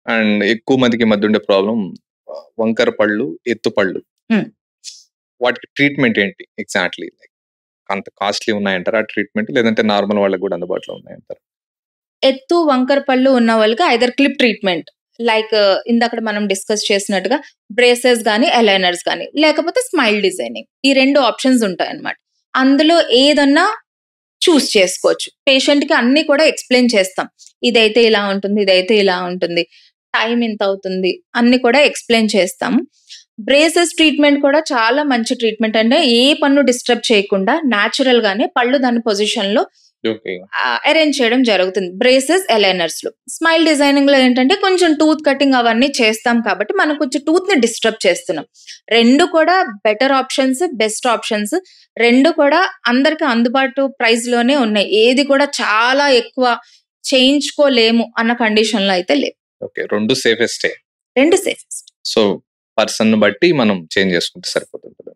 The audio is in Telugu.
అండ్ ఎక్కువ మందికి ఈ మధ్య ఉండే ప్రాబ్లం వంకర పళ్ళు, ఎత్తు పళ్ళు. Hmm. వాటికి ట్రీట్మెంట్ ఏంటి ఎగ్జాక్ట్లీ? లైక్ అంత కాస్ట్లీ ఉన్నాయంటారా ఆ ట్రీట్మెంట్, లేదంటే నార్మల్ వాళ్ళకి కూడా అందుబాటులో ఉన్నాయంటారా? ఎత్తు వంకర పళ్ళు ఉన్న వాళ్ళకి ఐదర్ క్లిప్ ట్రీట్మెంట్, లైక్ ఇందాక మనం డిస్కస్ చేసినట్టుగా బ్రేసెస్ గానీ అలైనర్స్ గానీ, లేకపోతే స్మైల్ డిజైనింగ్. ఈ 2 ఆప్షన్స్ ఉంటాయి అన్నమాట. అందులో ఏదన్నా చూస్ చేసుకోవచ్చు. పేషెంట్ కి అన్ని కూడా ఎక్స్ప్లెయిన్ చేస్తాం. ఇదైతే ఇలా ఉంటుంది, ఇదైతే ఇలా ఉంటుంది, టైం ఇంత అవుతుంది, అన్ని కూడా ఎక్స్ప్లెయిన్ చేస్తాం. బ్రేసెస్ ట్రీట్మెంట్ కూడా చాలా మంచి ట్రీట్మెంట్. అంటే ఏ పన్ను డిస్టర్బ్ చేయకుండా న్యాచురల్ గానే పళ్ళు దాని పొజిషన్ లో ఓకే. అరేంజ్ చేయడం జరుగుతుంది బ్రేసెస్ అలైనర్స్ లో. స్మైల్ డిజైనింగ్ లో ఏంటంటే కొంచెం టూత్ కటింగ్ అవన్నీ చేస్తాం కాబట్టి మనం కొంచెం టూత్ ని డిస్టర్బ్ చేస్తున్నాం. 2 కూడా బెటర్ ఆప్షన్స్, బెస్ట్ ఆప్షన్స్. 2 కూడా అందరికి అందుబాటు ప్రైస్ లోనే ఉన్నాయి. ఏది కూడా చాలా ఎక్కువ చేయించుకోలేము అన్న కండిషన్ లో అయితే లేవు. ఓకే, 2 సేఫెస్టే. 2 సేఫెస్ట్. సో పర్సన్ బట్టి మనం చేంజ్ చేసుకుంటే సరిపోతుంది కదా.